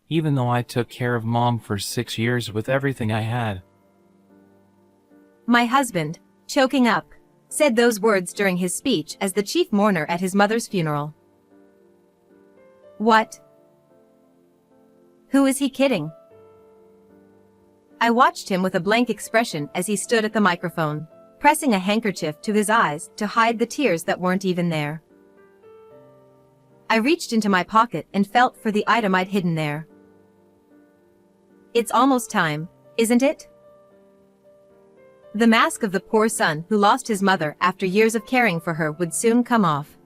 even though I took care of Mom for 6 years with everything I had. My husband, choking up, said those words during his speech as the chief mourner at his mother's funeral. What? Who is he kidding? I watched him with a blank expression as he stood at the microphone, pressing a handkerchief to his eyes to hide the tears that weren't even there. I reached into my pocket and felt for the item I'd hidden there. It's almost time, isn't it? The mask of the poor son who lost his mother after years of caring for her would soon come off.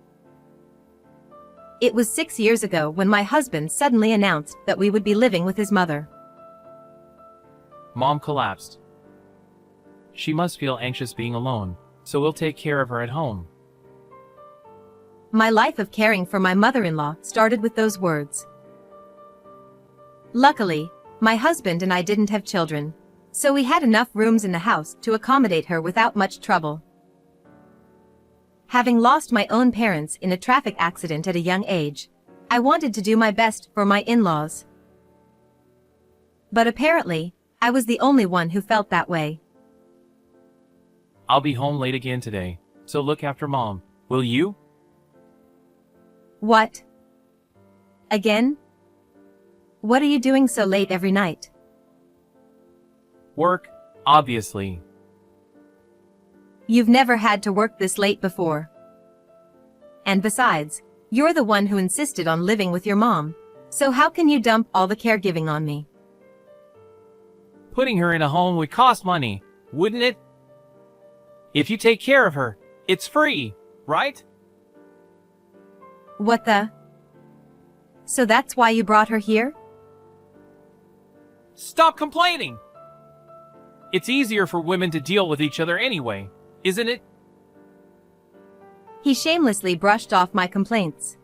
It was 6 years ago when my husband suddenly announced that we would be living with his mother. Mom collapsed. She must feel anxious being alone, so we'll take care of her at home. My life of caring for my mother-in-law started with those words. Luckily, my husband and I didn't have children, so we had enough rooms in the house to accommodate her without much trouble. Having lost my own parents in a traffic accident at a young age, I wanted to do my best for my in-laws. But apparently, I was the only one who felt that way. I'll be home late again today, so look after Mom, will you? What? Again? What are you doing so late every night? Work, obviously. You've never had to work this late before. And besides, you're the one who insisted on living with your mom, so how can you dump all the caregiving on me? Putting her in a home would cost money, wouldn't it? If you take care of her, it's free, right? What the? So that's why you brought her here? Stop complaining! It's easier for women to deal with each other anyway, isn't it? He shamelessly brushed off my complaints.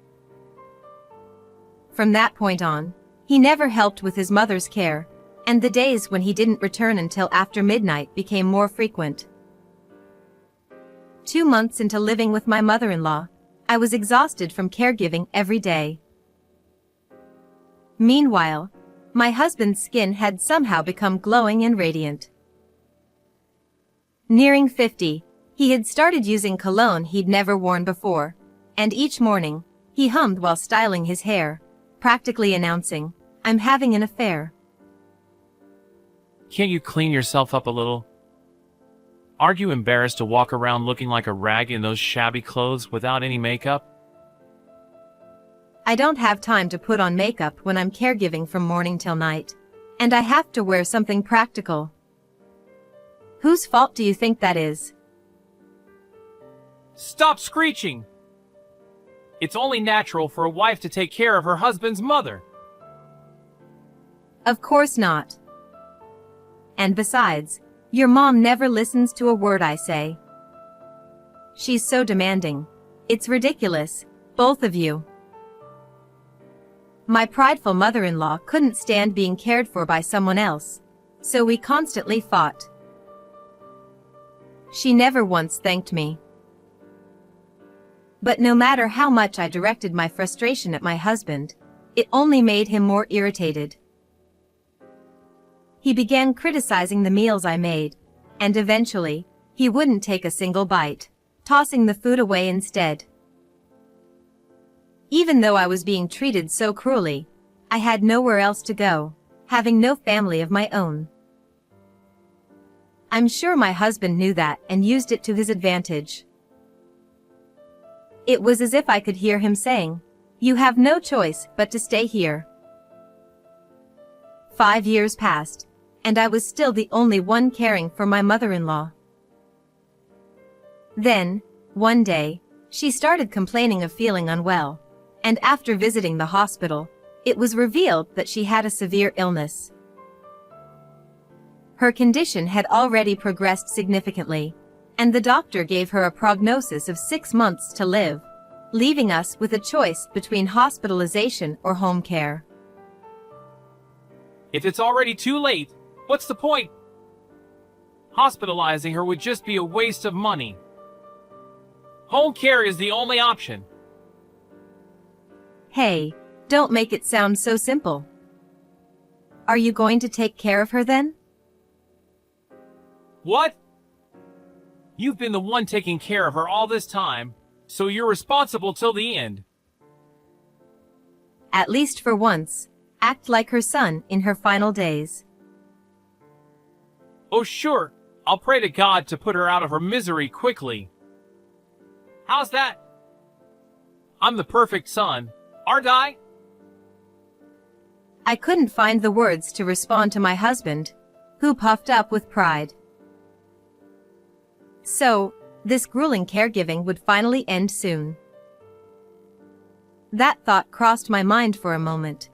From that point on, he never helped with his mother's care, and the days when he didn't return until after midnight became more frequent. 2 months into living with my mother-in-law, I was exhausted from caregiving every day. Meanwhile, my husband's skin had somehow become glowing and radiant. Nearing 50, he had started using cologne he'd never worn before, and each morning, he hummed while styling his hair, practically announcing, "I'm having an affair." Can't you clean yourself up a little? Aren't you embarrassed to walk around looking like a rag in those shabby clothes without any makeup? I don't have time to put on makeup when I'm caregiving from morning till night, and I have to wear something practical. Whose fault do you think that is? Stop screeching! It's only natural for a wife to take care of her husband's mother. Of course not. And besides, your mom never listens to a word I say. She's so demanding. It's ridiculous, both of you. My prideful mother-in-law couldn't stand being cared for by someone else, so we constantly fought. She never once thanked me. But no matter how much I directed my frustration at my husband, it only made him more irritated. He began criticizing the meals I made, and eventually, he wouldn't take a single bite, tossing the food away instead. Even though I was being treated so cruelly, I had nowhere else to go, having no family of my own. I'm sure my husband knew that and used it to his advantage. It was as if I could hear him saying, "You have no choice but to stay here." 5 years passed, and I was still the only one caring for my mother-in-law. Then, one day, she started complaining of feeling unwell, and after visiting the hospital, it was revealed that she had a severe illness. Her condition had already progressed significantly, and the doctor gave her a prognosis of 6 months to live, leaving us with a choice between hospitalization or home care. If it's already too late, what's the point? Hospitalizing her would just be a waste of money. Home care is the only option. Hey, don't make it sound so simple. Are you going to take care of her then? What? You've been the one taking care of her all this time, so you're responsible till the end. At least for once, act like her son in her final days. Oh sure, I'll pray to God to put her out of her misery quickly. How's that? I'm the perfect son, aren't I? I couldn't find the words to respond to my husband, who puffed up with pride. So, this grueling caregiving would finally end soon. That thought crossed my mind for a moment.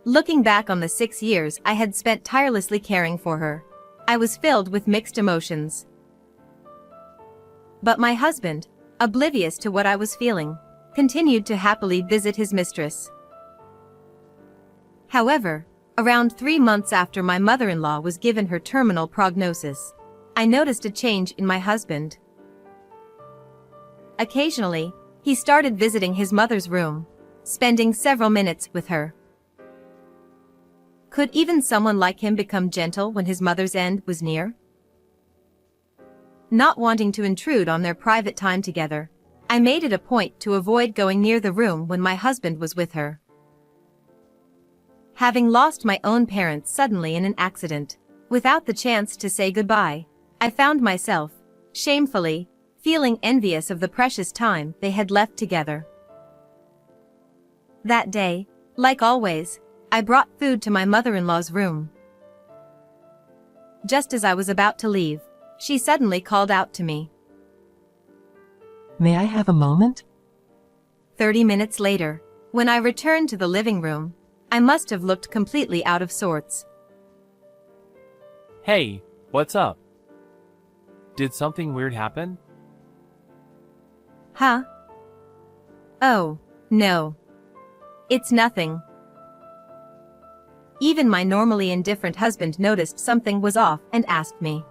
Looking back on the 6 years I had spent tirelessly caring for her, I was filled with mixed emotions. But my husband, oblivious to what I was feeling, continued to happily visit his mistress. However, around 3 months after my mother-in-law was given her terminal prognosis, I noticed a change in my husband. Occasionally, he started visiting his mother's room, spending several minutes with her. Could even someone like him become gentle when his mother's end was near? Not wanting to intrude on their private time together, I made it a point to avoid going near the room when my husband was with her. Having lost my own parents suddenly in an accident, without the chance to say goodbye, I found myself, shamefully, feeling envious of the precious time they had left together. That day, like always, I brought food to my mother-in-law's room. Just as I was about to leave, she suddenly called out to me. May I have a moment? 30 minutes later, when I returned to the living room, I must have looked completely out of sorts. Hey, what's up? Did something weird happen? Huh? Oh, no. It's nothing. Even my normally indifferent husband noticed something was off and asked me.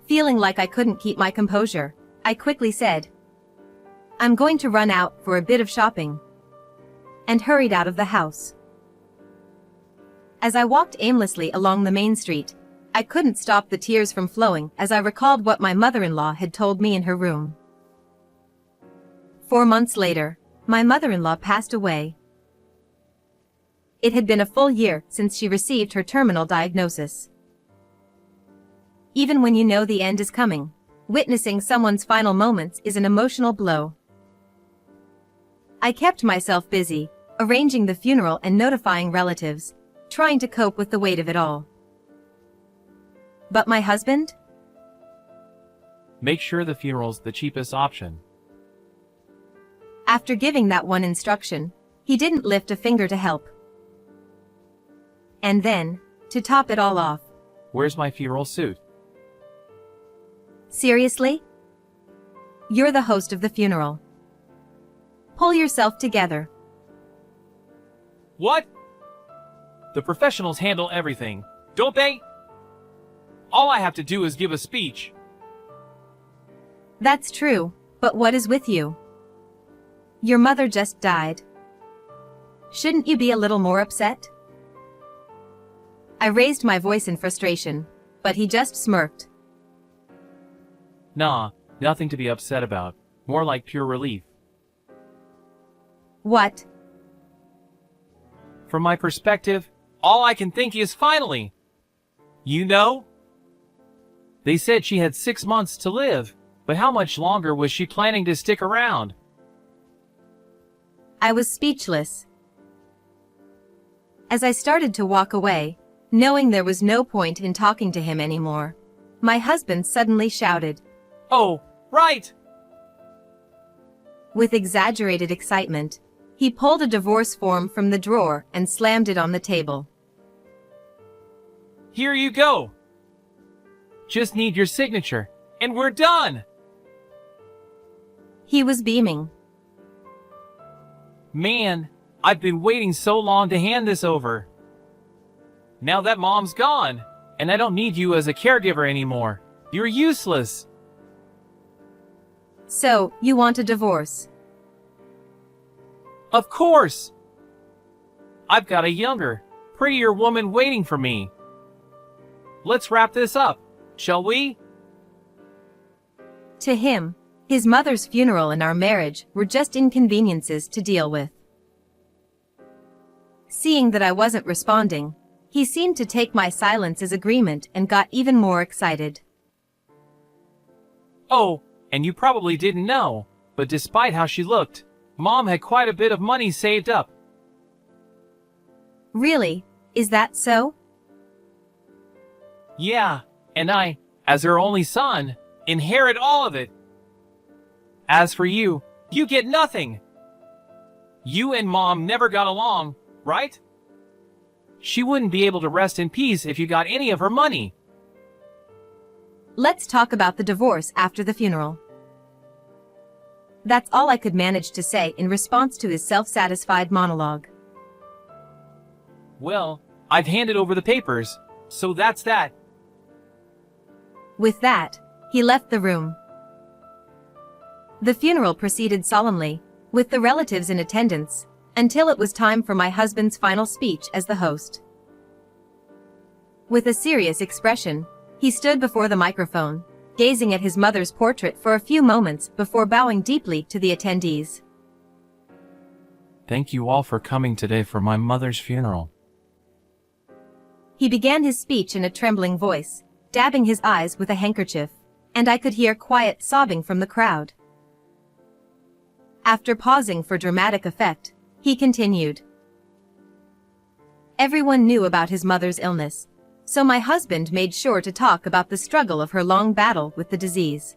Feeling like I couldn't keep my composure, I quickly said, "I'm going to run out for a bit of shopping," and hurried out of the house. As I walked aimlessly along the main street, I couldn't stop the tears from flowing as I recalled what my mother-in-law had told me in her room. 4 months later, my mother-in-law passed away. It had been a full year since she received her terminal diagnosis. Even when you know the end is coming, witnessing someone's final moments is an emotional blow. I kept myself busy, arranging the funeral and notifying relatives, trying to cope with the weight of it all. But my husband? Make sure the funeral's the cheapest option. After giving that one instruction, he didn't lift a finger to help. And then, to top it all off. Where's my funeral suit? Seriously? You're the host of the funeral. Pull yourself together. What? The professionals handle everything, don't they? All I have to do is give a speech. That's true, but what is with you? Your mother just died. Shouldn't you be a little more upset? I raised my voice in frustration, but he just smirked. Nah, nothing to be upset about. More like pure relief. What? From my perspective, all I can think is finally. You know? They said she had 6 months to live, but how much longer was she planning to stick around? I was speechless. As I started to walk away, knowing there was no point in talking to him anymore, my husband suddenly shouted. Oh, right! With exaggerated excitement, he pulled a divorce form from the drawer and slammed it on the table. Here you go! Just need your signature, and we're done! He was beaming. Man, I've been waiting so long to hand this over. Now that mom's gone, and I don't need you as a caregiver anymore. You're useless. So, you want a divorce? Of course! I've got a younger, prettier woman waiting for me. Let's wrap this up, shall we? To him, his mother's funeral and our marriage were just inconveniences to deal with. Seeing that I wasn't responding, he seemed to take my silence as agreement and got even more excited. Oh, and you probably didn't know, but despite how she looked, Mom had quite a bit of money saved up. Really? Is that so? Yeah, and I, as her only son, inherit all of it. As for you, you get nothing. You and Mom never got along, right? She wouldn't be able to rest in peace if you got any of her money. Let's talk about the divorce after the funeral. That's all I could manage to say in response to his self-satisfied monologue. Well, I've handed over the papers, so that's that. With that, he left the room. The funeral proceeded solemnly, with the relatives in attendance, until it was time for my husband's final speech as the host. With a serious expression, he stood before the microphone, gazing at his mother's portrait for a few moments before bowing deeply to the attendees. Thank you all for coming today for my mother's funeral. He began his speech in a trembling voice, dabbing his eyes with a handkerchief, and I could hear quiet sobbing from the crowd. After pausing for dramatic effect, he continued. Everyone knew about his mother's illness, so my husband made sure to talk about the struggle of her long battle with the disease.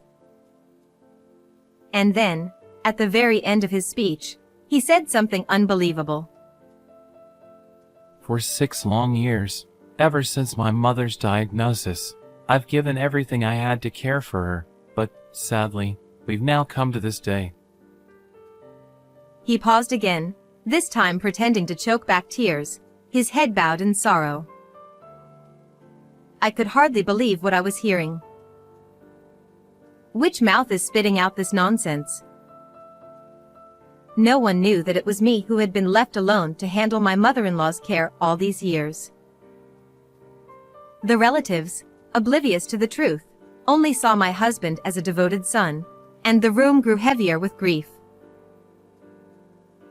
And then, at the very end of his speech, he said something unbelievable. For 6 long years, ever since my mother's diagnosis, I've given everything I had to care for her, but, sadly, we've now come to this day. He paused again, this time pretending to choke back tears, his head bowed in sorrow. I could hardly believe what I was hearing. Which mouth is spitting out this nonsense? No one knew that it was me who had been left alone to handle my mother-in-law's care all these years. The relatives, oblivious to the truth, only saw my husband as a devoted son, and the room grew heavier with grief.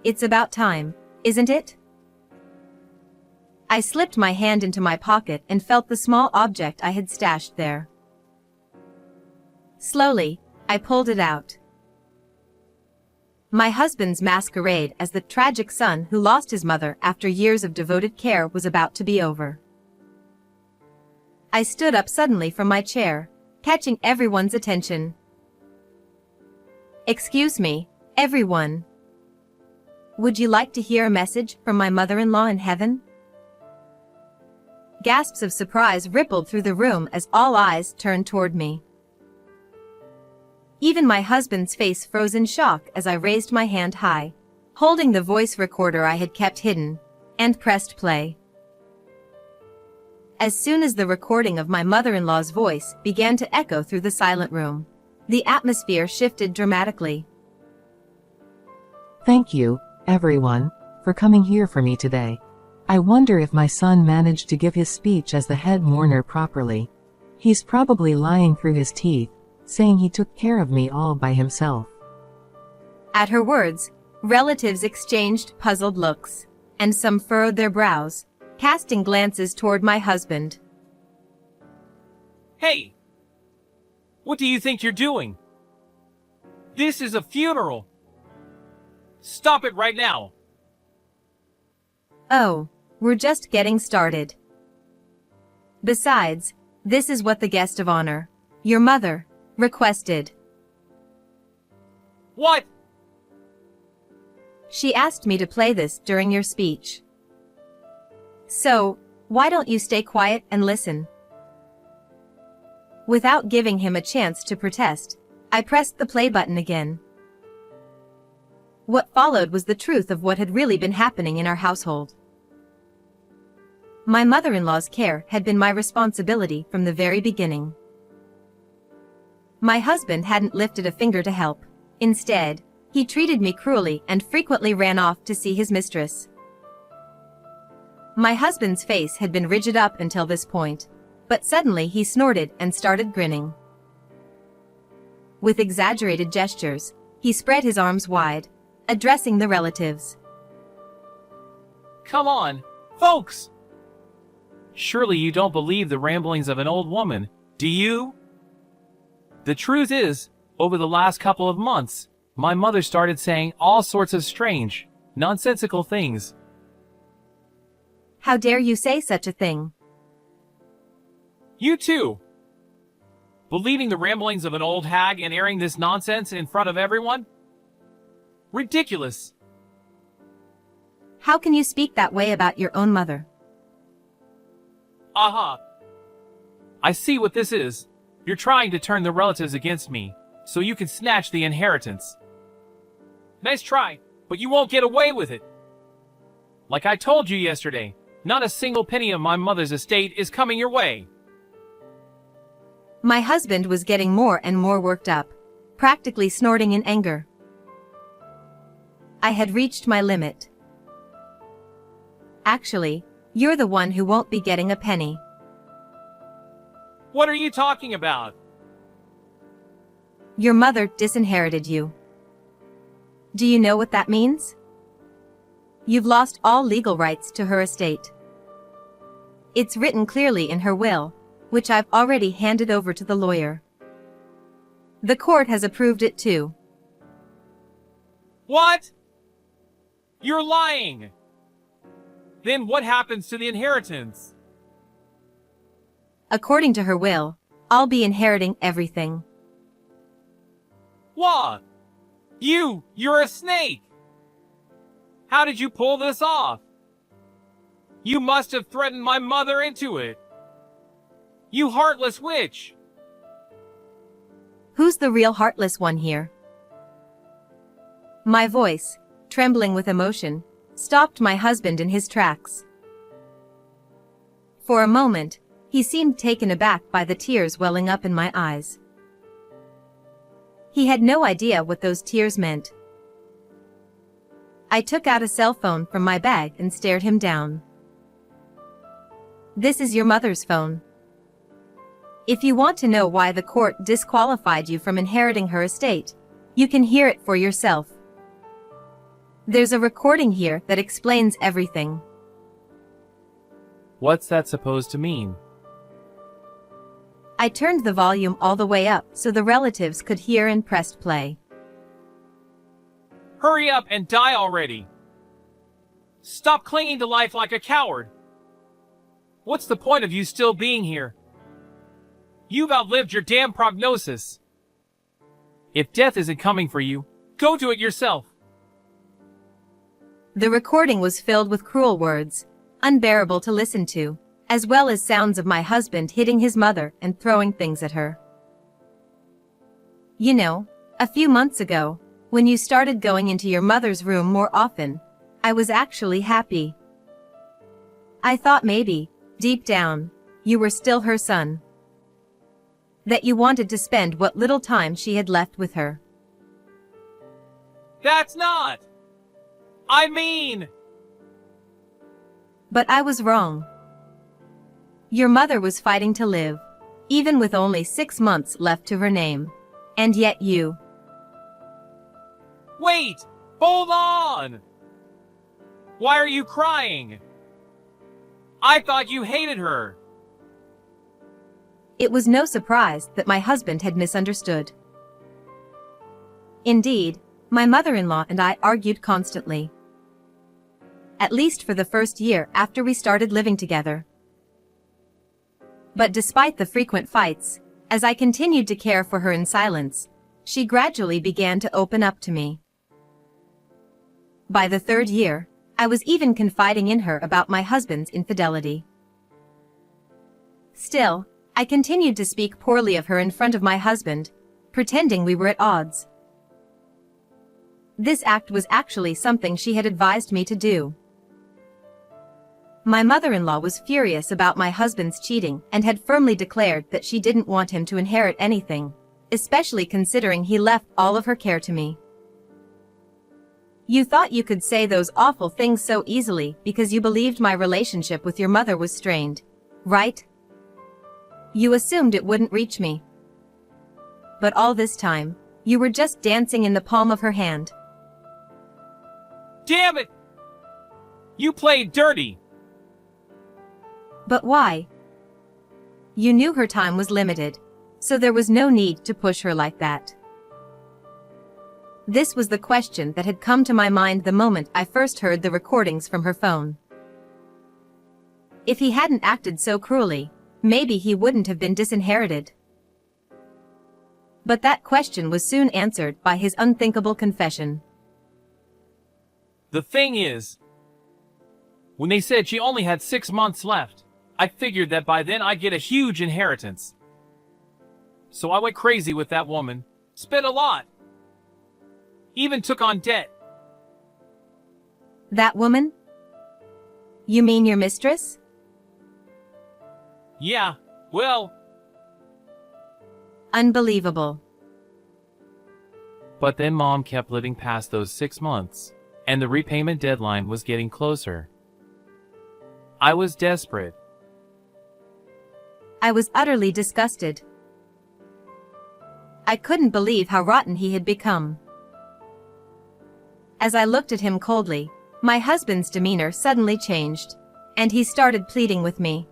It's about time, isn't it? I slipped my hand into my pocket and felt the small object I had stashed there. Slowly, I pulled it out. My husband's masquerade as the tragic son who lost his mother after years of devoted care was about to be over. I stood up suddenly from my chair, catching everyone's attention. Excuse me, everyone. Would you like to hear a message from my mother-in-law in heaven? Gasps of surprise rippled through the room as all eyes turned toward me. Even my husband's face froze in shock as I raised my hand high, holding the voice recorder I had kept hidden, and pressed play. As soon as the recording of my mother-in-law's voice began to echo through the silent room, the atmosphere shifted dramatically. Thank you, everyone, for coming here for me today. I wonder if my son managed to give his speech as the head mourner properly. He's probably lying through his teeth, saying he took care of me all by himself. At her words, relatives exchanged puzzled looks, and some furrowed their brows, casting glances toward my husband. Hey! What do you think you're doing? This is a funeral! Stop it right now! Oh, we're just getting started. Besides, this is what the guest of honor, your mother, requested. What? She asked me to play this during your speech. So, why don't you stay quiet and listen? Without giving him a chance to protest, I pressed the play button again. What followed was the truth of what had really been happening in our household. My mother-in-law's care had been my responsibility from the very beginning. My husband hadn't lifted a finger to help. Instead, he treated me cruelly and frequently ran off to see his mistress. My husband's face had been rigid up until this point, but suddenly he snorted and started grinning. With exaggerated gestures, he spread his arms wide, addressing the relatives. Come on, folks! Surely you don't believe the ramblings of an old woman, do you? The truth is, over the last couple of months, my mother started saying all sorts of strange, nonsensical things. How dare you say such a thing? You too! Believing the ramblings of an old hag and airing this nonsense in front of everyone? Ridiculous! How can you speak that way about your own mother? Aha! I see what this is. You're trying to turn the relatives against me, so you can snatch the inheritance. Nice try, but you won't get away with it. Like I told you yesterday, not a single penny of my mother's estate is coming your way. My husband was getting more and more worked up, practically snorting in anger. I had reached my limit. Actually, you're the one who won't be getting a penny. What are you talking about? Your mother disinherited you. Do you know what that means? You've lost all legal rights to her estate. It's written clearly in her will, which I've already handed over to the lawyer. The court has approved it too. What? You're lying! Then what happens to the inheritance? According to her will, I'll be inheriting everything. What? You're a snake! How did you pull this off? You must have threatened my mother into it. You heartless witch! Who's the real heartless one here? My voice, trembling with emotion, stopped my husband in his tracks. For a moment, he seemed taken aback by the tears welling up in my eyes. He had no idea what those tears meant. I took out a cell phone from my bag and stared him down. This is your mother's phone. If you want to know why the court disqualified you from inheriting her estate, you can hear it for yourself. There's a recording here that explains everything. What's that supposed to mean? I turned the volume all the way up so the relatives could hear and pressed play. Hurry up and die already! Stop clinging to life like a coward! What's the point of you still being here? You've outlived your damn prognosis! If death isn't coming for you, go to it yourself! The recording was filled with cruel words, unbearable to listen to, as well as sounds of my husband hitting his mother and throwing things at her. You know, a few months ago, when you started going into your mother's room more often, I was actually happy. I thought maybe, deep down, you were still her son. That you wanted to spend what little time she had left with her. That's not! I mean! But I was wrong. Your mother was fighting to live, even with only 6 months left to her name. And yet you... Wait! Hold on! Why are you crying? I thought you hated her! It was no surprise that my husband had misunderstood. Indeed, my mother-in-law and I argued constantly. At least for the first year after we started living together. But despite the frequent fights, as I continued to care for her in silence, she gradually began to open up to me. By the 3rd year, I was even confiding in her about my husband's infidelity. Still, I continued to speak poorly of her in front of my husband, pretending we were at odds. This act was actually something she had advised me to do. My mother-in-law was furious about my husband's cheating and had firmly declared that she didn't want him to inherit anything, especially considering he left all of her care to me. You thought you could say those awful things so easily because you believed my relationship with your mother was strained, right? You assumed it wouldn't reach me. But all this time, you were just dancing in the palm of her hand. Damn it! You played dirty! But why? You knew her time was limited, so there was no need to push her like that. This was the question that had come to my mind the moment I first heard the recordings from her phone. If he hadn't acted so cruelly, maybe he wouldn't have been disinherited. But that question was soon answered by his unthinkable confession. The thing is, when they said she only had 6 months left, I figured that by then I'd get a huge inheritance. So I went crazy with that woman, spent a lot, even took on debt. That woman? You mean your mistress? Yeah, well, Unbelievable. but then Mom kept living past those 6 months, and the repayment deadline was getting closer. I was desperate. I was utterly disgusted. I couldn't believe how rotten he had become. As I looked at him coldly, my husband's demeanor suddenly changed, and he started pleading with me.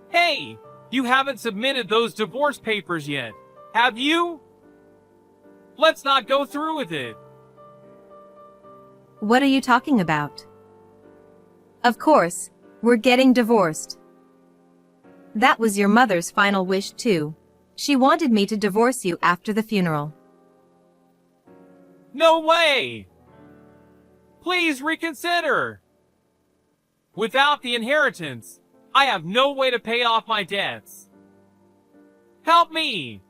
Hey, you haven't submitted those divorce papers yet, have you? Let's not go through with it. What are you talking about? Of course, we're getting divorced. That was your mother's final wish too. She wanted me to divorce you after the funeral. No way! Please reconsider! Without the inheritance, I have no way to pay off my debts. Help me!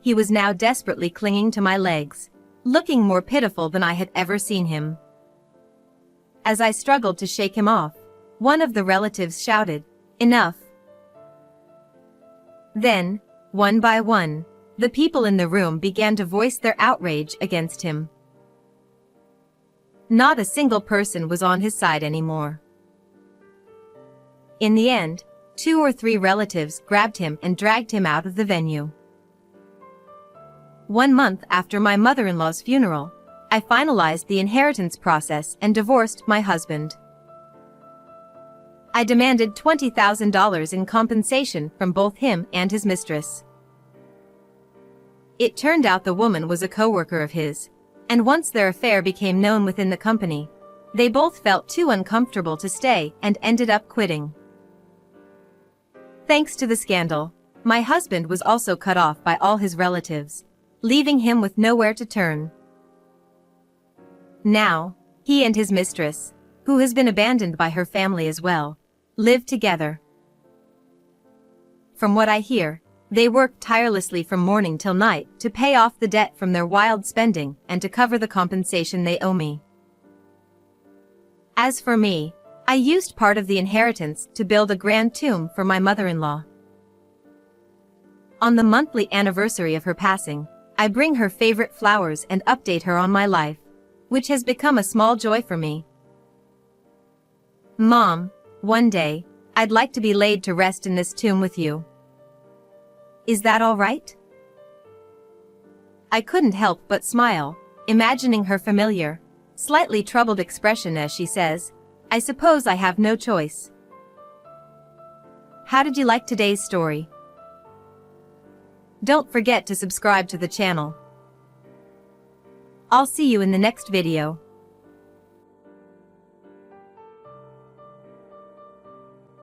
He was now desperately clinging to my legs, looking more pitiful than I had ever seen him. As I struggled to shake him off, one of the relatives shouted, "Enough!" Then, one by one, the people in the room began to voice their outrage against him. Not a single person was on his side anymore. In the end, 2 or 3 relatives grabbed him and dragged him out of the venue. 1 month after my mother-in-law's funeral, I finalized the inheritance process and divorced my husband. I demanded $20,000 in compensation from both him and his mistress. It turned out the woman was a coworker of his, and once their affair became known within the company, they both felt too uncomfortable to stay and ended up quitting. Thanks to the scandal, my husband was also cut off by all his relatives, leaving him with nowhere to turn. Now, he and his mistress, who has been abandoned by her family as well, live together. From what I hear, they work tirelessly from morning till night to pay off the debt from their wild spending and to cover the compensation they owe me. As for me, I used part of the inheritance to build a grand tomb for my mother-in-law. On the monthly anniversary of her passing, I bring her favorite flowers and update her on my life, which has become a small joy for me. Mom, one day, I'd like to be laid to rest in this tomb with you. Is that all right? I couldn't help but smile, imagining her familiar, slightly troubled expression as she says, "I suppose I have no choice." How did you like today's story? Don't forget to subscribe to the channel. I'll see you in the next video.